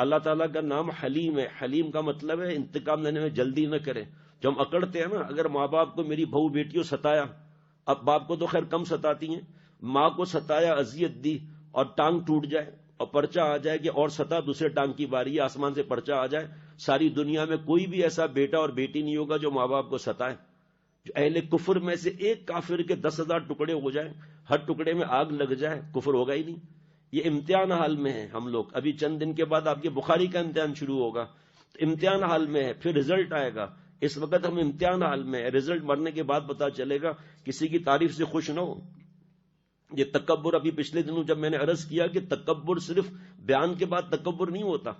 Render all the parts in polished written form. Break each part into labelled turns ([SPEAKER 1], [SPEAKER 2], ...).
[SPEAKER 1] اللہ تعالیٰ کا نام حلیم ہے. حلیم کا مطلب ہے انتقام لینے میں جلدی نہ کرے. جو ہم اکڑتے ہیں نا، اگر ماں باپ کو میری بہو بیٹیوں ستایا، اب باپ کو تو خیر کم ستاتی ہیں، ماں کو ستایا، اذیت دی اور ٹانگ ٹوٹ جائے اور پرچہ آ جائے کہ اور ستا، دوسرے ٹانگ کی باری ہے، آسمان سے پرچہ آ جائے، ساری دنیا میں کوئی بھی ایسا بیٹا اور بیٹی نہیں ہوگا جو ماں باپ کو ستائے. جو اہل کفر میں سے ایک کافر کے 10,000 ٹکڑے ہو جائیں، ہر ٹکڑے میں آگ لگ جائے، کفر ہوگا ہی نہیں. یہ امتحان حال میں ہے ہم لوگ. ابھی چند دن کے بعد آپ کے بخاری کا امتحان شروع ہوگا، تو امتحان حال میں ہے، پھر رزلٹ آئے گا. اس وقت ہم امتحان حال میں ہے، رزلٹ مرنے کے بعد پتا چلے گا. کسی کی تعریف سے خوش نہ ہو. یہ تکبر، ابھی پچھلے دنوں جب میں نے عرض کیا کہ تکبر صرف بیان کے بعد تکبر نہیں ہوتا،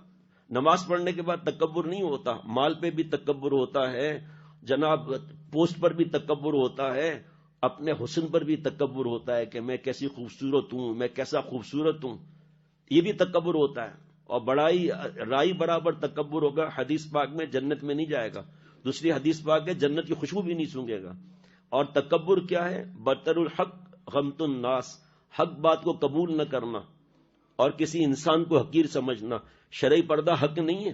[SPEAKER 1] نماز پڑھنے کے بعد تکبر نہیں ہوتا، مال پہ بھی تکبر ہوتا ہے جناب، پوسٹ پر بھی تکبر ہوتا ہے، اپنے حسن پر بھی تکبر ہوتا ہے کہ میں کیسی خوبصورت ہوں، میں کیسا خوبصورت ہوں، یہ بھی تکبر ہوتا ہے. اور بڑائی رائی برابر تکبر ہوگا، حدیث پاک میں جنت میں نہیں جائے گا. دوسری حدیث پاک ہے جنت کی خوشبو بھی نہیں سونگے گا. اور تکبر کیا ہے؟ بطر الحق غمت الناس، حق بات کو قبول نہ کرنا اور کسی انسان کو حقیر سمجھنا. شرعی پردہ حق نہیں ہے.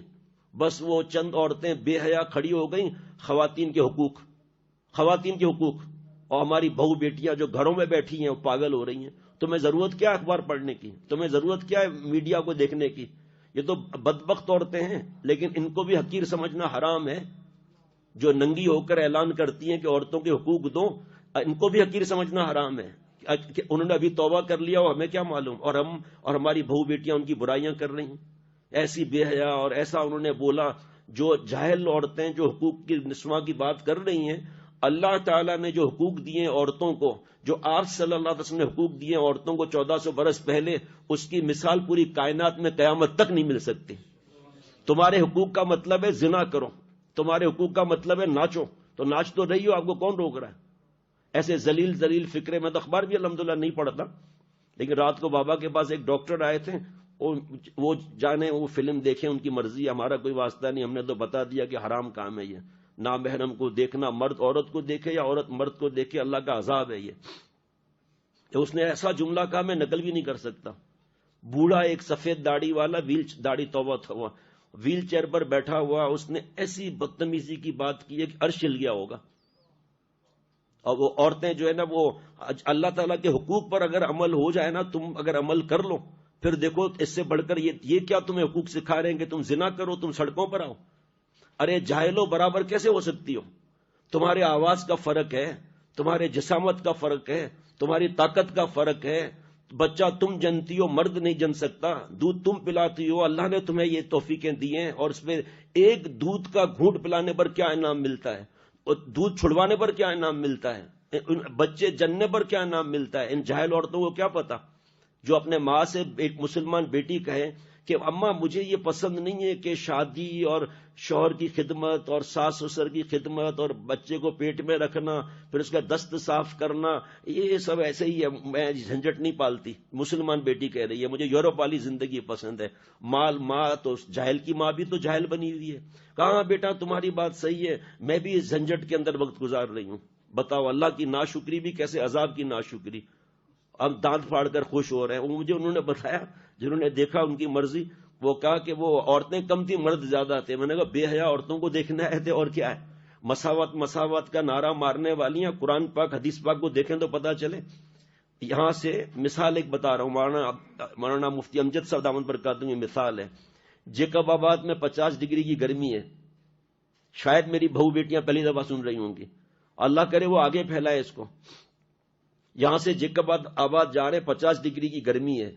[SPEAKER 1] بس وہ چند عورتیں بے حیا کھڑی ہو گئیں، خواتین کے حقوق، خواتین کے حقوق، اور ہماری بہو بیٹیاں جو گھروں میں بیٹھی ہیں وہ پاگل ہو رہی ہیں. تمہیں ضرورت کیا اخبار پڑھنے کی؟ تمہیں ضرورت کیا ہے میڈیا کو دیکھنے کی؟ یہ تو بدبخت عورتیں ہیں، لیکن ان کو بھی حقیر سمجھنا حرام ہے. جو ننگی ہو کر اعلان کرتی ہیں کہ عورتوں کے حقوق دو، ان کو بھی حقیر سمجھنا حرام ہے کہ انہوں نے ابھی توبہ کر لیا اور ہمیں کیا معلوم، اور ہماری بہو بیٹیاں ان کی برائیاں کر رہی ہیں. ایسی بے حیا اور ایسا انہوں نے بولا. جو جاہل عورتیں جو حقوق کی نسواں کی بات کر رہی ہیں، اللہ تعالیٰ نے جو حقوق دیے عورتوں کو، جو آپ صلی اللہ علیہ وسلم نے حقوق دیے عورتوں کو 1400 برس پہلے، اس کی مثال پوری کائنات میں قیامت تک نہیں مل سکتی. تمہارے حقوق کا مطلب ہے زنا کرو، تمہارے حقوق کا مطلب ہے ناچو، تو ناچ تو رہی ہو، آپ کو کون روک رہا ہے؟ ایسے ذلیل فکرے. میں تو اخبار بھی الحمدللہ نہیں پڑھتا، لیکن رات کو بابا کے پاس ایک ڈاکٹر آئے تھے، وہ جانے وہ فلم دیکھیں، ان کی مرضی، ہمارا کوئی واسطہ نہیں. ہم نے تو بتا دیا کہ حرام کام ہے یہ، نامحرم کو دیکھنا، مرد عورت کو دیکھے یا عورت مرد کو دیکھے، اللہ کا عذاب ہے یہ. تو اس نے ایسا جملہ کہا میں نقل بھی نہیں کر سکتا. بوڑھا ایک سفید داڑھی والا، داڑھی توبہ ہوا، ویل چیئر پر بیٹھا ہوا، اس نے ایسی بدتمیزی کی بات کی ہے کہ عرش ہل گیا ہوگا. اور وہ عورتیں جو ہے نا، وہ اللہ تعالیٰ کے حقوق پر اگر عمل ہو جائے نا، تم اگر عمل کر لو، پھر دیکھو اس سے بڑھ کر یہ کیا تمہیں حقوق سکھا رہے ہیں کہ تم زنا کرو، تم سڑکوں پر آؤ. ارے جاہلو، برابر کیسے ہو سکتی ہو؟ تمہارے آواز کا فرق ہے، تمہارے جسامت کا فرق ہے، تمہاری طاقت کا فرق ہے. بچہ تم جنتی ہو، مرد نہیں جن سکتا. دودھ تم پلاتی ہو، اللہ نے تمہیں یہ توفیقیں دی ہیں، اور اس میں ایک دودھ کا گھونٹ پلانے پر کیا انعام ملتا ہے، اور دودھ چھڑوانے پر کیا انعام ملتا ہے، بچے جننے پر کیا انعام ملتا ہے. ان جاہل عورتوں کو کیا پتا، جو اپنے ماں سے ایک مسلمان بیٹی کہے کہ اماں مجھے یہ پسند نہیں ہے کہ شادی اور شوہر کی خدمت اور ساس سسر کی خدمت اور بچے کو پیٹ میں رکھنا، پھر اس کا دست صاف کرنا، یہ سب ایسے ہی ہے، میں جھنجٹ نہیں پالتی. مسلمان بیٹی کہہ رہی ہے مجھے یورپ والی زندگی پسند ہے. ماں تو جاہل کی ماں بھی تو جاہل بنی ہوئی ہے. کہاں بیٹا تمہاری بات صحیح ہے، میں بھی اس جھنجٹ کے اندر وقت گزار رہی ہوں. بتاؤ اللہ کی ناشکری بھی کیسے، عذاب کی ناشکری. اب دانت پھاڑ کر خوش ہو رہے ہیں. مجھے انہوں نے بتایا، جنہوں نے دیکھا ان کی مرضی، وہ کہا کہ وہ عورتیں کم تھی، مرد زیادہ تھے. میں نے کہا بے حیا عورتوں کو دیکھنے آئے تھے اور کیا ہے؟ مساوات مساوات کا نعرہ مارنے والی ہیں. قرآن پاک حدیث پاک کو دیکھیں تو پتہ چلے. یہاں سے مثال ایک بتا رہا ہوں، مولانا مفتی امجد صاحب دامن برکاتہ کی مثال ہے. جیکب آباد میں 50 ڈگری کی گرمی ہے. شاید میری بہو بیٹیاں پہلی دفعہ سن رہی ہوں گی، اللہ کرے وہ آگے پھیلائے اس کو. یہاں سے جیکب آباد جا رہے، 50 ڈگری کی گرمی ہے.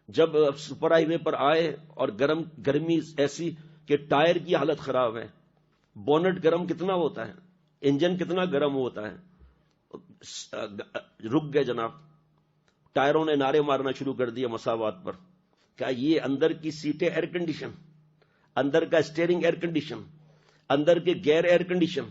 [SPEAKER 1] جب سپر ہائی وے پر آئے اور گرمی ایسی کہ ٹائر کی حالت خراب ہے. بونٹ گرم کتنا ہوتا ہے، انجن کتنا گرم ہوتا ہے. رک گئے جناب. ٹائروں نے نعرے مارنا شروع کر دیا مساوات پر. کیا یہ اندر کی سیٹیں ایئر کنڈیشن، اندر کا اسٹیئرنگ ایئر کنڈیشن، اندر کے گیئر ایئر کنڈیشن،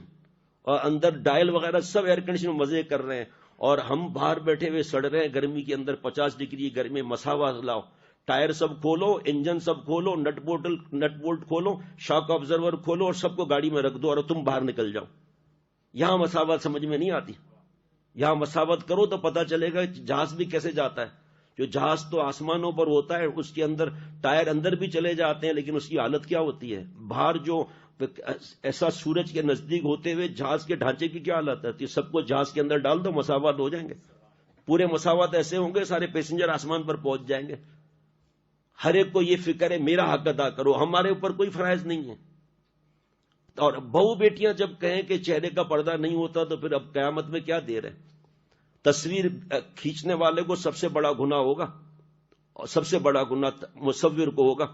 [SPEAKER 1] اور اندر ڈائل وغیرہ سب ایئر کنڈیشن مزے کر رہے ہیں، اور ہم باہر بیٹھے ہوئے سڑ رہے ہیں گرمی کے اندر. 50 ڈگری گرمی. مساوات لاؤ، ٹائر سب کھولو، انجن سب کھولو، نٹ بولٹ کھولو، شاک آبزرور کھولو، اور سب کو گاڑی میں رکھ دو اور تم باہر نکل جاؤ. یہاں مساوات سمجھ میں نہیں آتی. یہاں مساوات کرو تو پتا چلے گا جہاز بھی کیسے جاتا ہے. جو جہاز تو آسمانوں پر ہوتا ہے، اس کے اندر ٹائر اندر بھی چلے جاتے ہیں، لیکن اس کی حالت کیا ہوتی ہے؟ باہر جو ایسا سورج کے نزدیک ہوتے ہوئے جہاز کے ڈھانچے کی کیا حالت ہے؟ سب کو جہاز کے اندر ڈال دو، مساوات ہو جائیں گے، پورے مساوات ایسے ہوں گے، سارے پیسنجر آسمان پر پہنچ جائیں گے۔ ہر ایک کو یہ فکر ہے میرا حق ادا کرو، ہمارے اوپر کوئی فرائض نہیں ہے۔ اور بہو بیٹیاں جب کہیں کہ چہرے کا پردہ نہیں ہوتا تو پھر اب قیامت میں کیا دیر ہے؟ تصویر کھینچنے والے کو سب سے بڑا گناہ ہوگا، اور سب سے بڑا گناہ مصور کو ہوگا،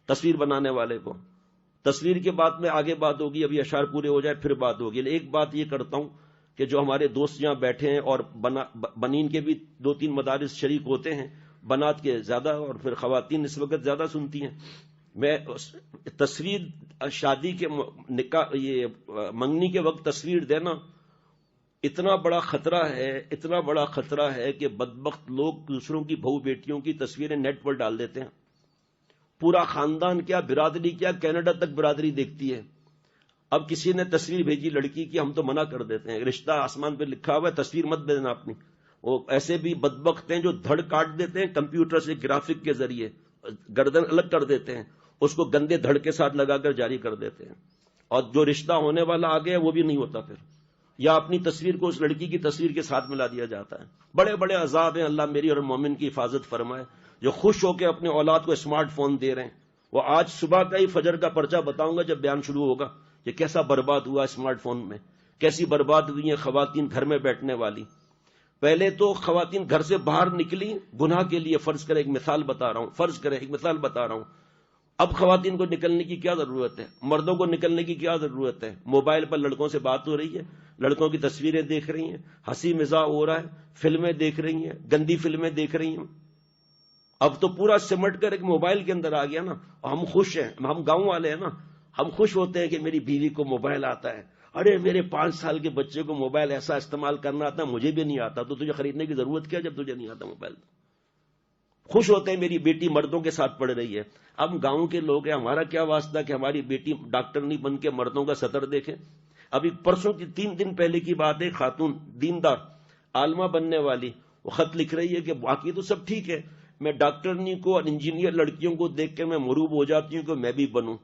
[SPEAKER 1] تصویر بنانے والے کو۔ تصویر کے بعد میں آگے بات ہوگی، ابھی اشعار پورے ہو جائے پھر بات ہوگی۔ ایک بات یہ کرتا ہوں کہ جو ہمارے دوست یہاں بیٹھے ہیں اور بنین کے بھی 2-3 مدارس شریک ہوتے ہیں، بنات کے زیادہ اور پھر خواتین اس وقت زیادہ سنتی ہیں، میں تصویر شادی کے نکاح یہ منگنی کے وقت تصویر دینا اتنا بڑا خطرہ ہے، اتنا بڑا خطرہ ہے کہ بدبخت لوگ دوسروں کی بہو بیٹیوں کی تصویریں نیٹ پر ڈال دیتے ہیں۔ پورا خاندان کیا، برادری کیا، کینیڈا تک برادری دیکھتی ہے۔ اب کسی نے تصویر بھیجی لڑکی کی، ہم تو منع کر دیتے ہیں، رشتہ آسمان پہ لکھا ہوا ہے، تصویر مت بھیجنا اپنی۔ وہ ایسے بھی بدبخت ہیں جو دھڑ کاٹ دیتے ہیں کمپیوٹر سے، گرافک کے ذریعے گردن الگ کر دیتے ہیں، اس کو گندے دھڑ کے ساتھ لگا کر جاری کر دیتے ہیں، اور جو رشتہ ہونے والا آ گیا وہ بھی نہیں ہوتا پھر، یا اپنی تصویر کو اس لڑکی کی تصویر کے ساتھ ملا دیا جاتا ہے۔ بڑے بڑے عذاب ہیں، اللہ میری اور مومن کی حفاظت فرمائے۔ جو خوش ہو کے اپنے اولاد کو اسمارٹ فون دے رہے ہیں، وہ آج صبح کا ہی فجر کا پرچہ بتاؤں گا جب بیان شروع ہوگا کہ کیسا برباد ہوا اسمارٹ فون میں، کیسی برباد ہوئی ہیں خواتین گھر میں بیٹھنے والی۔ پہلے تو خواتین گھر سے باہر نکلی گناہ کے لیے، فرض کرے ایک مثال بتا رہا ہوں، اب خواتین کو نکلنے کی کیا ضرورت ہے؟ مردوں کو نکلنے کی کیا ضرورت ہے؟ موبائل پر لڑکوں سے بات ہو رہی ہے، لڑکوں کی تصویریں دیکھ رہی ہیں، ہنسی مزاح ہو رہا ہے، فلمیں دیکھ رہی ہیں، گندی فلمیں دیکھ رہی ہیں۔ اب تو پورا سمٹ کر ایک موبائل کے اندر آ گیا نا، ہم خوش ہیں، ہم گاؤں والے ہیں نا، ہم خوش ہوتے ہیں کہ میری بیوی کو موبائل آتا ہے، ارے میرے 5 سال کے بچے کو موبائل ایسا استعمال کرنا آتا، مجھے بھی نہیں آتا، تو تجھے خریدنے کی ضرورت کیا جب تجھے نہیں آتا موبائل؟ خوش ہوتے ہیں میری بیٹی مردوں کے ساتھ پڑھ رہی ہے۔ اب گاؤں کے لوگ ہیں، ہمارا کیا واسطہ کہ ہماری بیٹی ڈاکٹر نہیں بن کے مردوں کا سطر دیکھے؟ ابھی پرسوں کی 3 دن پہلے کی بات ہے، خاتون دیندار عالمہ بننے والی، وہ خط لکھ رہی ہے کہ باقی تو سب ٹھیک ہے، میں ڈاکٹرنی کو اور انجینئر لڑکیوں کو دیکھ کے میں مروب ہو جاتی ہوں کہ میں بھی بنوں۔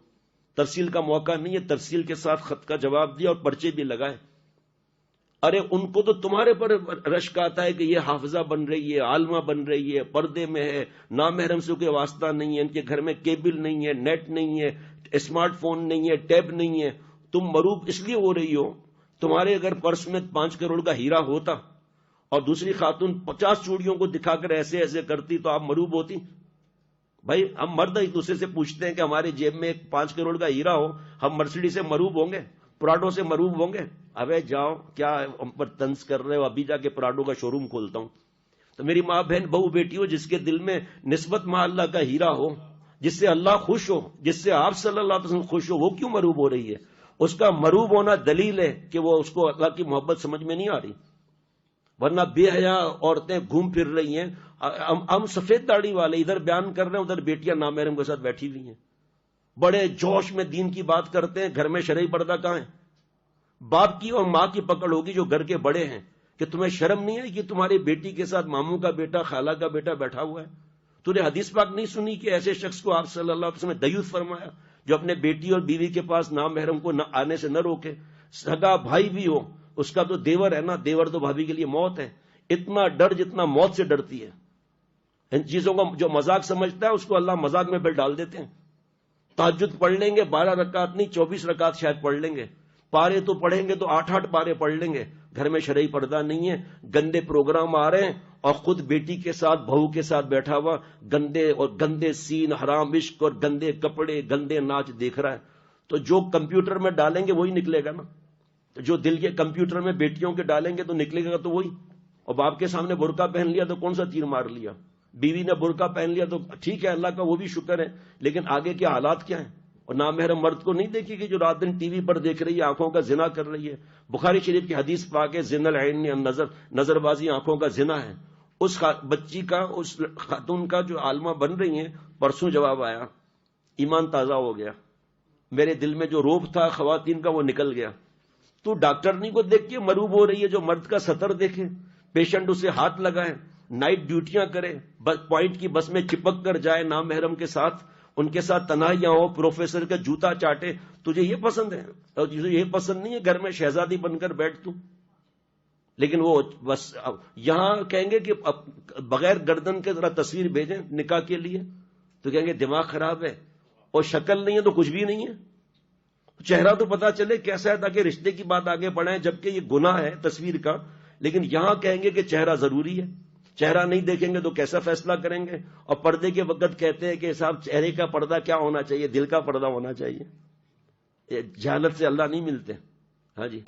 [SPEAKER 1] ترسیل کا موقع نہیں ہے، ترسیل کے ساتھ خط کا جواب دیا اور پرچے بھی لگائے۔ ارے ان کو تو تمہارے پر رشک آتا ہے کہ یہ حافظہ بن رہی ہے، عالمہ بن رہی ہے، پردے میں ہے، نامحرم سے کوئی واسطہ نہیں ہے، ان کے گھر میں کیبل نہیں ہے، نیٹ نہیں ہے، اسمارٹ فون نہیں ہے، ٹیب نہیں ہے، تم مروب اس لیے ہو رہی ہو۔ تمہارے اگر پرس میں 5 کروڑ کا ہیرا ہوتا اور دوسری خاتون 50 چوڑیوں کو دکھا کر ایسے ایسے کرتی تو آپ مروب ہوتی؟ بھائی ہم مرد ایک دوسرے سے پوچھتے ہیں کہ ہمارے جیب میں 5 کروڑ کا ہیرا ہو، ہم مرسیڈیز سے مروب ہوں گے؟ پراڈو سے مروب ہوں گے؟ ابے جاؤ، کیا ہم پر طنز کر رہے ہو؟ ابھی جا کے پراڈو کا شو روم کھولتا ہوں۔ تو میری ماں بہن بہو بیٹی ہو، جس کے دل میں نسبت مع اللہ کا ہیرا ہو، جس سے اللہ خوش ہو، جس سے آپ صلی اللہ علیہ وسلم خوش ہو، وہ کیوں مروب ہو رہی ہے؟ اس کا مروب ہونا دلیل ہے کہ وہ اس کو اللہ کی محبت سمجھ میں نہیں آ رہی، ورنہ بے حیا عورتیں گھوم پھر رہی ہیں۔ ہم سفید داڑھی والے ادھر بیان کر رہے ہیں، ادھر بیٹیاں نامحرم کے ساتھ بیٹھی ہوئی ہیں، بڑے جوش میں دین کی بات کرتے ہیں، گھر میں شرعی پردہ کہاں ہے؟ باپ کی اور ماں کی پکڑ ہوگی جو گھر کے بڑے ہیں کہ تمہیں شرم نہیں ہے کہ تمہاری بیٹی کے ساتھ ماموں کا بیٹا، خالہ کا بیٹا بیٹھا ہوا ہے؟ تو نے حدیث پاک نہیں سنی کہ ایسے شخص کو آپ صلی اللہ علیہ وسلم نے دیوث فرمایا جو اپنے بیٹی اور بیوی کے پاس نامحرم کو آنے سے نہ روکے؟ سگا بھائی بھی ہو، اس کا تو دیور ہے نا، دیور تو بھابھی کے لیے موت ہے۔ اتنا ڈر جتنا موت سے ڈرتی ہے۔ ان چیزوں کو جو مذاق سمجھتا ہے اس کو اللہ مذاق میں ڈال دیتے ہیں۔ تہجد پڑھ لیں گے 12 رکعت نہیں 24 رکعت شاید پڑھ لیں گے، پارے تو پڑھیں گے تو 8 پارے پڑھ لیں گے، گھر میں شرعی پردہ نہیں ہے، گندے پروگرام آ رہے ہیں اور خود بیٹی کے ساتھ بہو کے ساتھ بیٹھا ہوا گندے سین، حرام عشق اور گندے کپڑے، گندے ناچ دیکھ رہا ہے۔ تو جو کمپیوٹر میں ڈالیں گے وہی نکلے گا نا، جو دل کے کمپیوٹر میں بیٹیوں کے ڈالیں گے تو نکلے گا تو وہی۔ اور باپ کے سامنے برقع پہن لیا تو کون سا تیر مار لیا؟ بیوی نے برقع پہن لیا تو ٹھیک ہے، اللہ کا وہ بھی شکر ہے، لیکن آگے کے حالات کیا ہیں؟ اور نامحرم مرد کو نہیں دیکھے گی جو رات دن ٹی وی پر دیکھ رہی ہے، آنکھوں کا زنا کر رہی ہے۔ بخاری شریف کی حدیث پاک ہے، زنا العین نظر بازی آنکھوں کا زنا ہے۔ اس بچی کا، اس خاتون کا جو عالمہ بن رہی ہیں، پرسوں جواب آیا، ایمان تازہ ہو گیا، میرے دل میں جو روب تھا خواتین کا وہ نکل گیا۔ تو ڈاکٹرنی کو دیکھ کے مروب ہو رہی ہے جو مرد کا سطر دیکھے، پیشنٹ اسے ہاتھ لگائے، نائٹ ڈیوٹیاں کرے، پوائنٹ کی بس میں چپک کر جائے نام محرم کے ساتھ، ان کے ساتھ تنہائیاں ہو، پروفیسر کا جوتا چاٹے، تجھے یہ پسند ہے؟ اور تجھے یہ پسند نہیں ہے گھر میں شہزادی بن کر بیٹھ تو؟ لیکن وہ بس یہاں کہیں گے کہ بغیر گردن کے ذرا تصویر بھیجیں نکاح کے لیے، تو کہیں گے دماغ خراب ہے، اور شکل نہیں ہے تو کچھ بھی نہیں ہے، چہرہ تو پتا چلے کیسا ہے تاکہ رشتے کی بات آگے بڑھائیں، جبکہ یہ گناہ ہے تصویر کا، لیکن یہاں کہیں گے کہ چہرہ ضروری ہے، چہرہ نہیں دیکھیں گے تو کیسا فیصلہ کریں گے؟ اور پردے کے وقت کہتے ہیں کہ صاحب چہرے کا پردہ کیا ہونا چاہیے؟ دل کا پردہ ہونا چاہیے۔ جہالت سے اللہ نہیں ملتے۔ ہاں جی